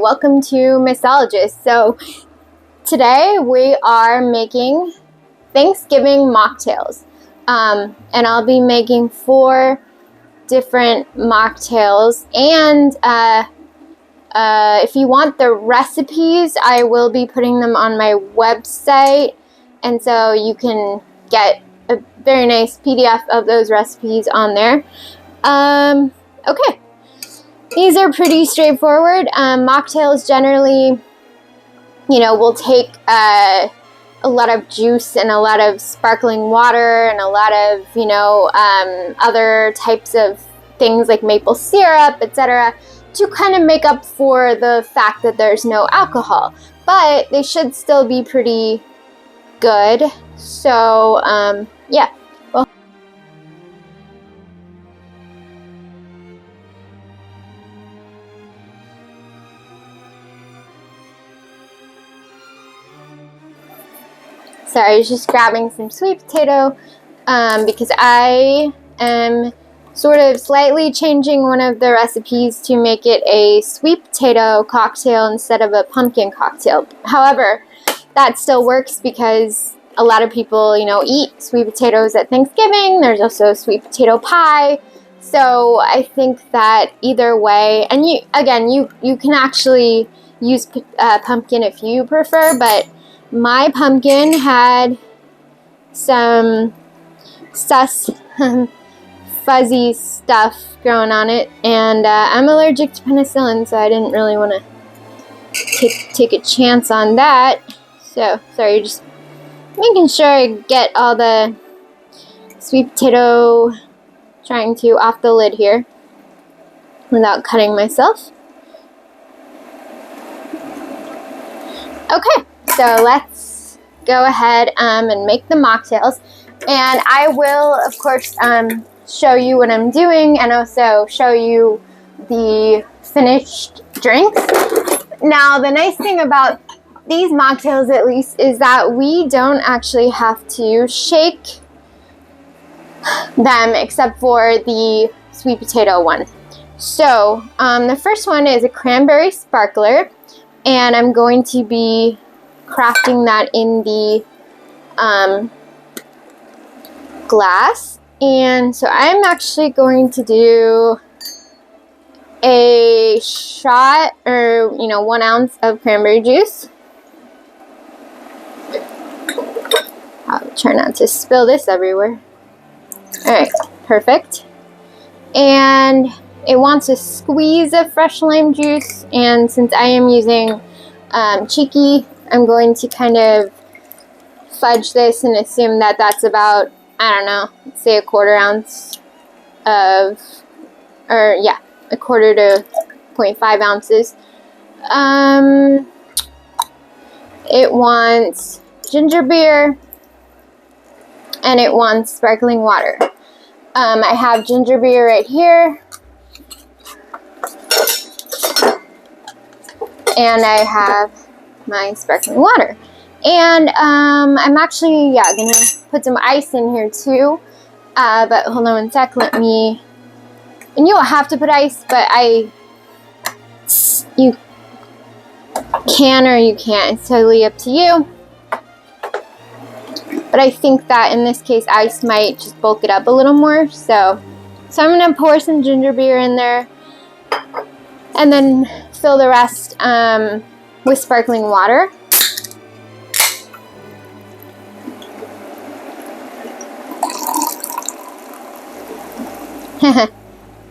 welcome to Mixologist. So today we are making Thanksgiving mocktails, and I'll be making 4 different mocktails, and if you want the recipes, I will be putting them on my website, and so you can get a very nice PDF of those recipes on there. Okay. These are pretty straightforward. Mocktails generally, will take a lot of juice and a lot of sparkling water and a lot of, other types of things like maple syrup, etc., to kind of make up for the fact that there's no alcohol. But they should still be pretty good. So, yeah. Well, sorry, I was just grabbing some sweet potato because I am sort of slightly changing one of the recipes to make it a sweet potato cocktail instead of a pumpkin cocktail. However, that still works because a lot of people, eat sweet potatoes at Thanksgiving. There's also sweet potato pie. So I think that either way, and you can actually use pumpkin if you prefer, but my pumpkin had some fuzzy stuff growing on it, and I'm allergic to penicillin, so I didn't really want to take a chance on that. So, sorry, just making sure I get all the sweet potato, trying to off the lid here without cutting myself. Okay. So let's go ahead and make the mocktails, and I will, of course, show you what I'm doing and also show you the finished drinks. Now, the nice thing about these mocktails, at least, is that we don't actually have to shake them except for the sweet potato one. So the first one is a cranberry sparkler, and I'm going to be crafting that in the glass. And so I'm actually going to do a shot, or 1 ounce of cranberry juice. I'll try not to spill this everywhere. Alright, perfect. And it wants a squeeze of fresh lime juice, and since I am using Cheeky, I'm going to kind of fudge this and assume that that's about, I don't know, let's say a 1/4 ounce of, or yeah, 1/4 to 0.5 ounces. It wants ginger beer, and it wants sparkling water. I have ginger beer right here, and I have my sparkling water. And I'm actually, gonna put some ice in here too. But hold on one sec, and you don't have to put ice, but you can or you can't. It's totally up to you. But I think that in this case, ice might just bulk it up a little more. So I'm gonna pour some ginger beer in there, and then fill the rest with sparkling water.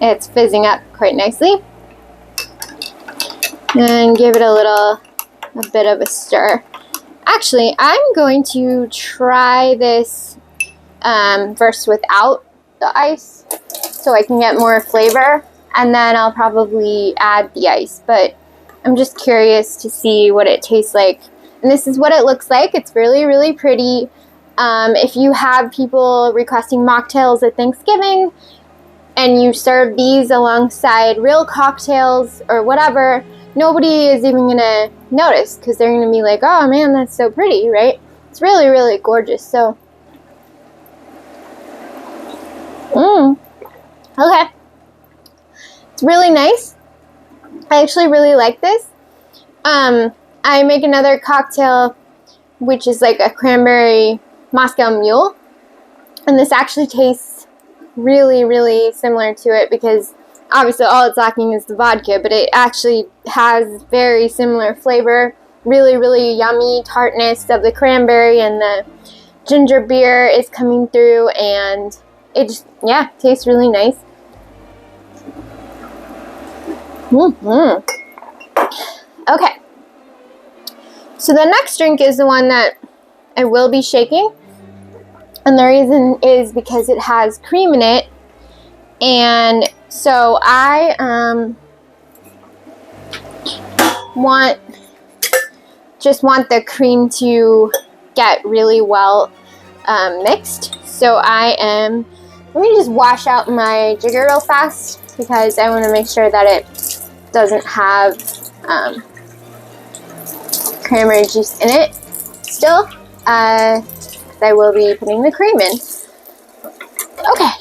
It's fizzing up quite nicely. And give it a bit of a stir. Actually, I'm going to try this first without the ice so I can get more flavor, and then I'll probably add the ice. But I'm just curious to see what it tastes like. And this is what it looks like. It's really, really pretty. If you have people requesting mocktails at Thanksgiving and you serve these alongside real cocktails or whatever, nobody is even going to notice because they're going to be like, oh man, that's so pretty, right? It's really, really gorgeous. So, okay. It's really nice. I actually really like this. I make another cocktail, which is like a cranberry Moscow Mule. And this actually tastes really, really similar to it because obviously all it's lacking is the vodka, but it actually has very similar flavor. Really, really yummy tartness of the cranberry, and the ginger beer is coming through, and it just, yeah, tastes really nice. Okay. So the next drink is the one that I will be shaking. And the reason is because it has cream in it. And so I want the cream to get really well mixed. So let me just wash out my jigger real fast because I want to make sure that it doesn't have cranberry juice in it still. I will be putting the cream in. Okay,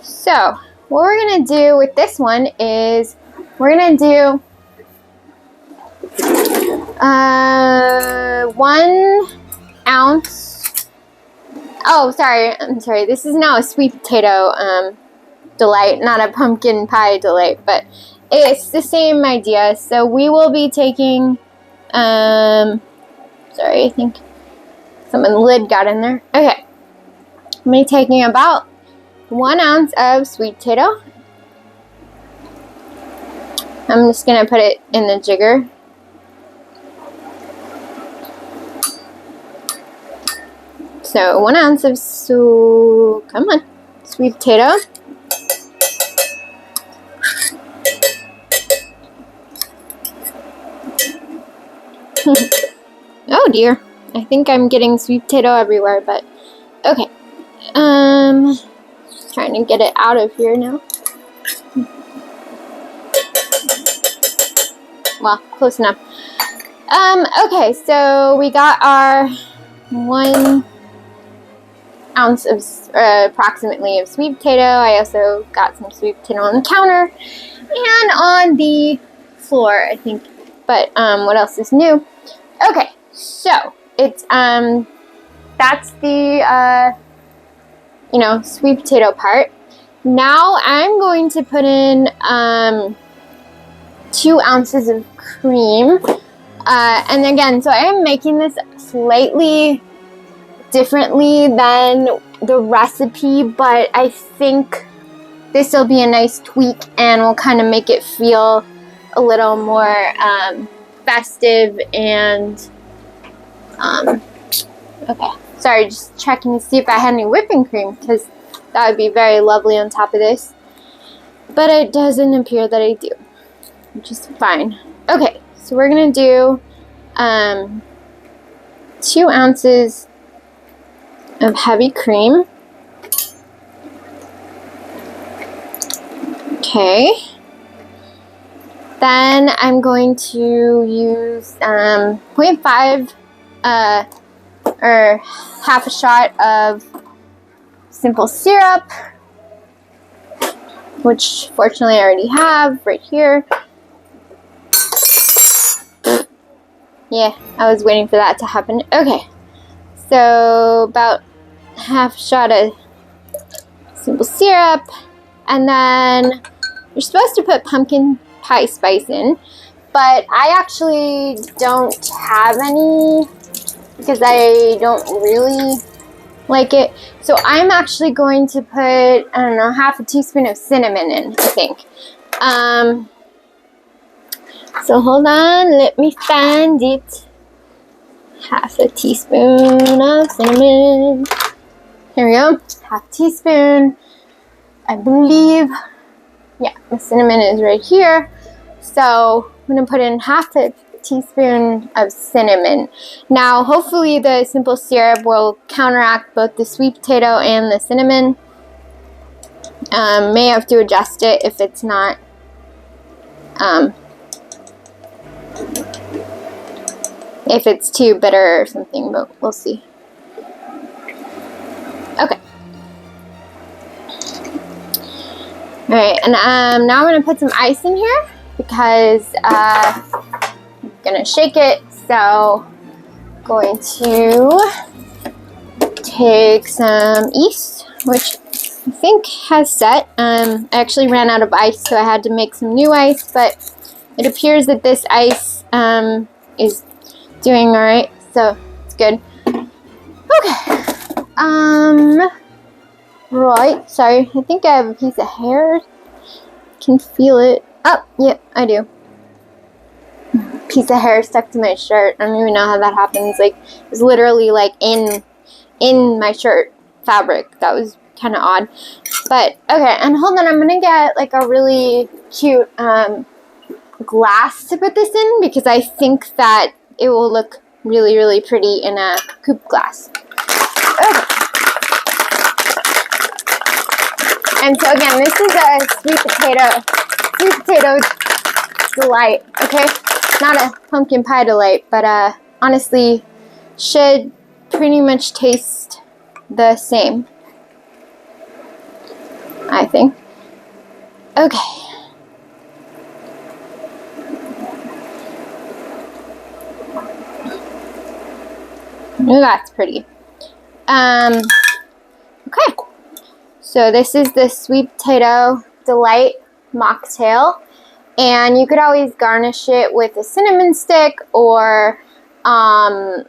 so what we're going to do with this one is we're going to do 1 ounce. Oh, sorry. I'm sorry. This is now a sweet potato delight, not a pumpkin pie delight, but it's the same idea. So we will be taking, sorry, I think the lid got in there. Okay. I'm going to be taking about 1 ounce of sweet potato. I'm just going to put it in the jigger. So 1 ounce of sweet potato. Oh dear. I think I'm getting sweet potato everywhere, but okay. Trying to get it out of here now. Well, close enough. Okay, so we got our 1 ounce of approximately of sweet potato. I also got some sweet potato on the counter and on the floor, I think. But what else is new? Okay, so it's that's the sweet potato part. Now I'm going to put in 2 ounces of cream. And again, so I am making this slightly differently than the recipe, but I think this will be a nice tweak and will kind of make it feel a little more festive and okay. Sorry, just checking to see if I had any whipping cream because that would be very lovely on top of this. But it doesn't appear that I do, which is fine. Okay, so we're going to do 2 ounces of heavy cream. Okay. Then I'm going to use 0.5 or half a shot of simple syrup, which fortunately I already have right here. Yeah, I was waiting for that to happen. Okay, so about half a shot of simple syrup, and then you're supposed to put pumpkin pie spice in, but I actually don't have any because I don't really like it. So I'm actually going to put, I don't know, half a teaspoon of cinnamon in, I think. So hold on, let me find it. Half a teaspoon of cinnamon. Here we go, half a teaspoon, I believe. Yeah, the cinnamon is right here. So I'm going to put in half a teaspoon of cinnamon. Now, hopefully the simple syrup will counteract both the sweet potato and the cinnamon. May have to adjust it if it's not if it's too bitter or something, but we'll see. Okay. Alright, and now I'm going to put some ice in here because gonna shake it. So going to take some yeast, which I think has set. I actually ran out of ice, so I had to make some new ice, but it appears that this ice is doing all right, so it's good. Okay. Right. Sorry, I think I have a piece of hair. Can feel it. Oh, yeah, I do. Piece of hair stuck to my shirt. I don't even know how that happens. Like, it was literally like in my shirt fabric. That was kind of odd. But okay, and hold on, I'm gonna get like a really cute glass to put this in, because I think that it will look really, really pretty in a coupe glass. Okay. And so again, this is a sweet potato delight, okay? Not a pumpkin pie delight, but honestly, should pretty much taste the same, I think. Okay. Oh, that's pretty. Okay. So this is the sweet potato delight mocktail, and you could always garnish it with a cinnamon stick or candied.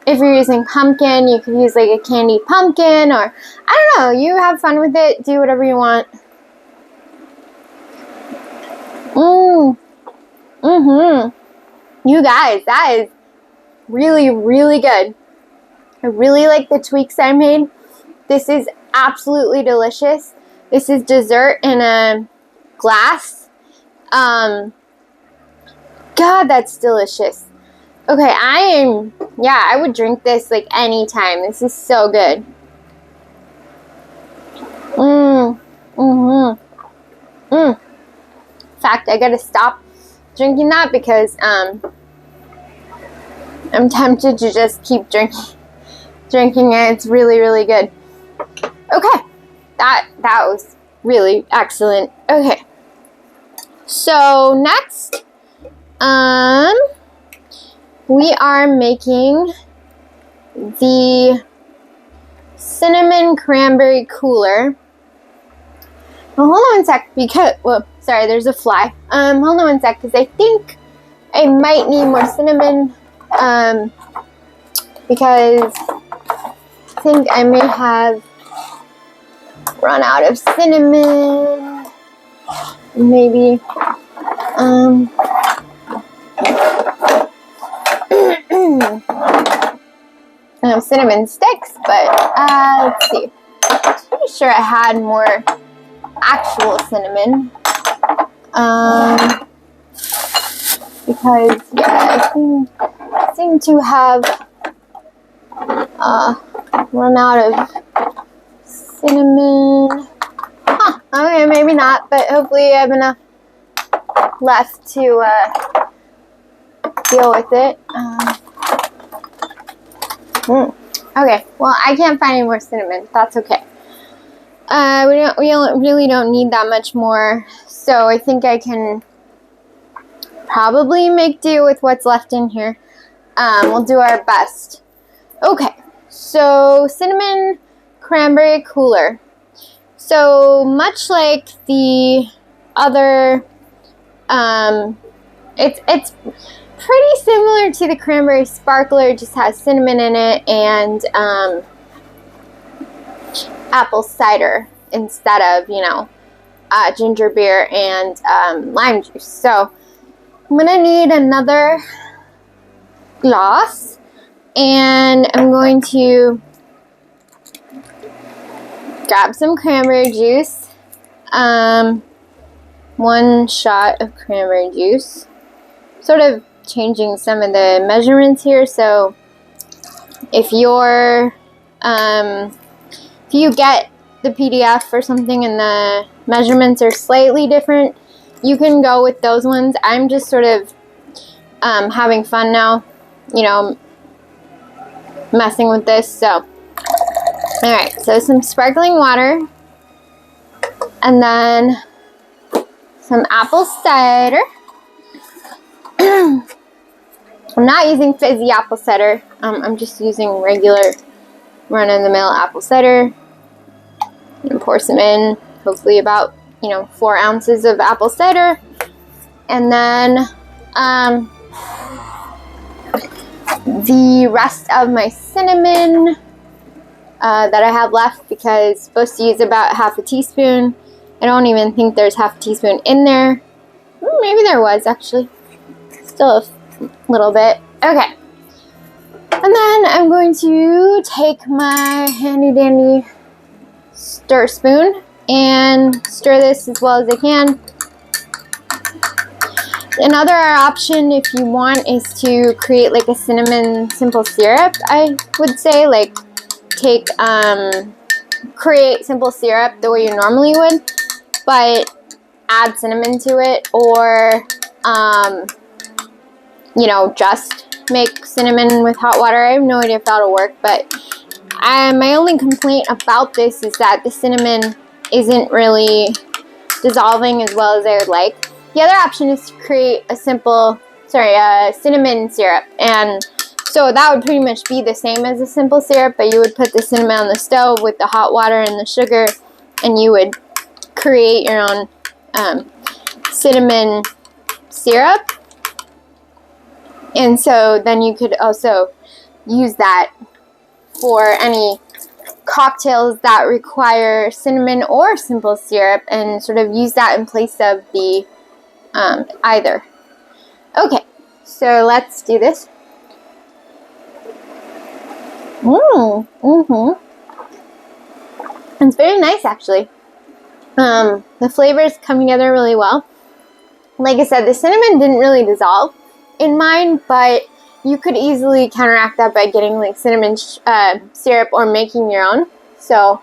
If you're using pumpkin, you could use like a candied pumpkin, or I don't know. You have fun with it. Do whatever you want. You guys, that is really, really good. I really like the tweaks I made. This is absolutely delicious. This is dessert in a glass. God, that's delicious. Okay, I would drink this like anytime. This is so good. In fact, I gotta stop drinking that because I'm tempted to just keep drinking it. It's really, really good. Okay, that was really excellent. Okay, so next, we are making the cinnamon cranberry cooler. Well, hold on one sec, because, well, sorry, there's a fly. Hold on one sec, because I think I might need more cinnamon, because I think I may have run out of cinnamon. Maybe, I have cinnamon sticks, but, let's see. I'm pretty sure I had more actual cinnamon, because, yeah, I seem to have, run out of cinnamon. Huh, okay, maybe not, but hopefully I have enough left to, deal with it. Okay, well, I can't find any more cinnamon. That's okay. We really don't need that much more, so I think I can probably make do with what's left in here. We'll do our best. Okay, so cinnamon cranberry cooler. So much like the other, it's pretty similar to the cranberry sparkler. It just has cinnamon in it and apple cider instead of, ginger beer and lime juice. So I'm gonna need another glass, and I'm going to grab some cranberry juice, 1 shot of cranberry juice, sort of changing some of the measurements here. So if you're if you get the PDF or something and the measurements are slightly different, you can go with those ones. I'm just sort of having fun now, messing with this. So alright, so some sparkling water, and then some apple cider, I'm not using fizzy apple cider. I'm just using regular run-of-the-mill apple cider. And pour some in, hopefully about, 4 ounces of apple cider. And then the rest of my cinnamon that I have left, because I'm supposed to use about half a teaspoon. I don't even think there's half a teaspoon in there. Maybe there was, actually. Still a little bit. Okay. And then I'm going to take my handy dandy stir spoon and stir this as well as I can. Another option, if you want, is to create like a cinnamon simple syrup. I would say, like, create simple syrup the way you normally would, but add cinnamon to it, or just make cinnamon with hot water. I have no idea if that'll work, but my only complaint about this is that the cinnamon isn't really dissolving as well as I would like. The other option is to create a cinnamon syrup, and so that would pretty much be the same as a simple syrup, but you would put the cinnamon on the stove with the hot water and the sugar, and you would create your own cinnamon syrup. And so then you could also use that for any cocktails that require cinnamon or simple syrup, and sort of use that in place of the either. Okay, so let's do this. It's very nice, actually. The flavors come together really well. Like I said, the cinnamon didn't really dissolve in mine, but you could easily counteract that by getting like cinnamon syrup or making your own. So,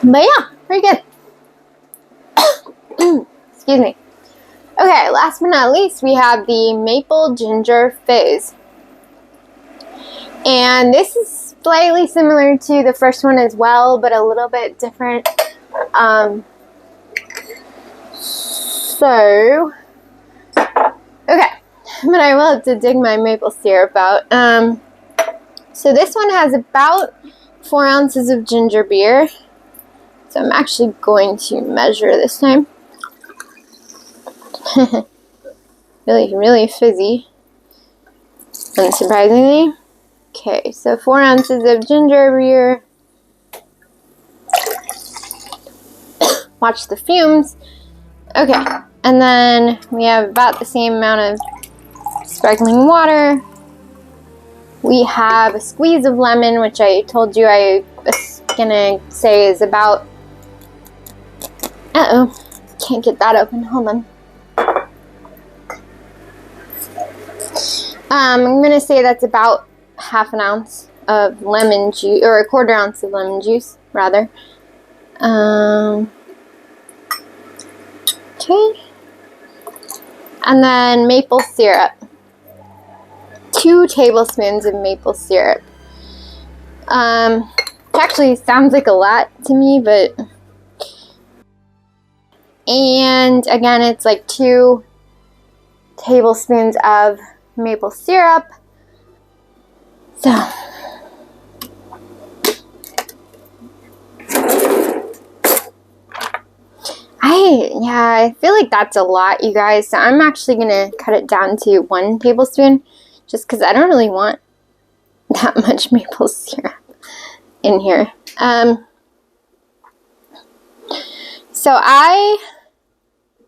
but yeah, pretty good. Excuse me. Okay, last but not least, we have the maple ginger fizz. And this is slightly similar to the first one as well, but a little bit different. Okay, but I will have to dig my maple syrup out. So this one has about 4 ounces of ginger beer. So I'm actually going to measure this time. Really, really fizzy, unsurprisingly. Okay, so 4 ounces of ginger beer. Watch the fumes. Okay, and then we have about the same amount of sparkling water. We have a squeeze of lemon, which I told you I was gonna say is about... can't get that open, hold on. I'm gonna say that's about half an ounce of lemon juice, or a 1/4 ounce of lemon juice, rather. Okay. And then maple syrup. 2 tablespoons of maple syrup. It actually sounds like a lot to me, but... And again, it's like 2 tablespoons of maple syrup. So... I feel like that's a lot, you guys. So I'm actually going to cut it down to 1 tablespoon, just because I don't really want that much maple syrup in here. So I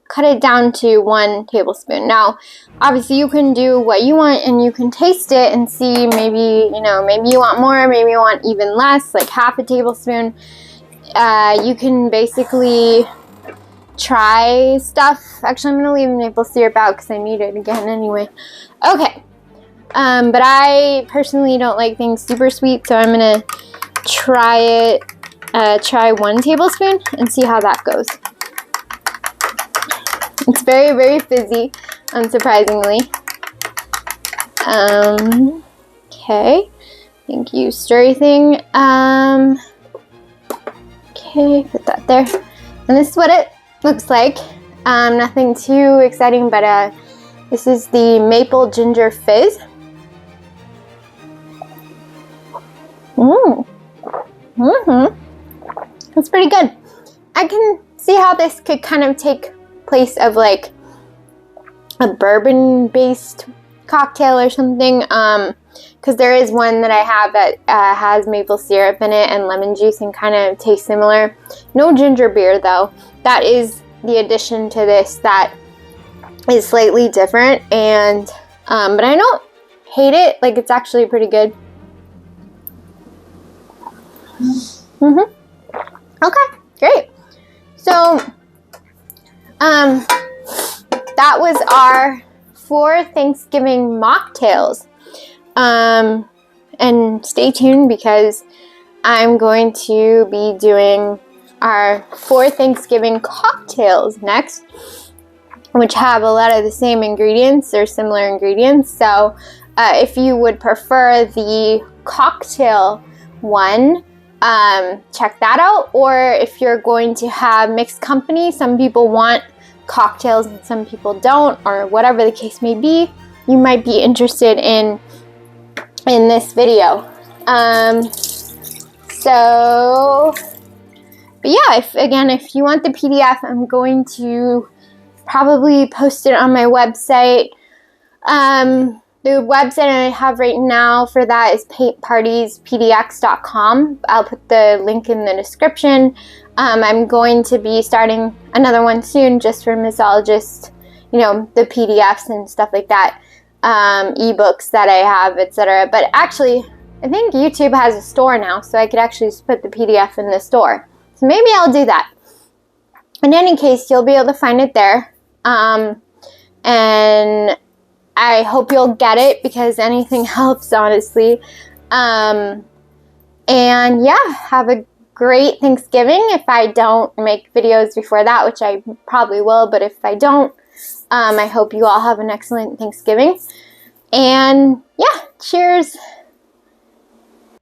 cut it down to 1 tablespoon. Now, obviously you can do what you want, and you can taste it and see maybe, maybe you want more, maybe you want even less, like half a tablespoon. You can basically... try stuff. Actually, I'm going to leave maple syrup out because I need it again anyway. Okay. But I personally don't like things super sweet, so I'm going to try 1 tablespoon and see how that goes. It's very, very fizzy, unsurprisingly. Okay. Thank you, stirry thing. Okay, put that there. And this is what it looks like. Nothing too exciting, but this is the maple ginger fizz. It's pretty good. I can see how this could kind of take place of like a bourbon-based cocktail or something, because there is one that I have that has maple syrup in it and lemon juice and kind of tastes similar. No ginger beer though. That is the addition to this that is slightly different, and but I don't hate it. Like, it's actually pretty good. Okay, great. So that was our 4 Thanksgiving mocktails. And stay tuned because I'm going to be doing our 4 Thanksgiving cocktails next, which have a lot of the same ingredients or similar ingredients. So if you would prefer the cocktail one, check that out. Or if you're going to have mixed company, some people want cocktails and some people don't, or whatever the case may be, you might be interested in this video. But yeah, if you want the PDF, I'm going to probably post it on my website. The website I have right now for that is paintpartiespdx.com. I'll put the link in the description. I'm going to be starting another one soon just for mixologists, you know, the PDFs and stuff like that, ebooks that I have, etc. But actually, I think YouTube has a store now, so I could actually just put the PDF in the store. So maybe I'll do that. In any case, you'll be able to find it there. And I hope you'll get it because anything helps, honestly. And yeah, have a great Thanksgiving. If I don't make videos before that, which I probably will, but if I don't, I hope you all have an excellent Thanksgiving. And yeah, cheers.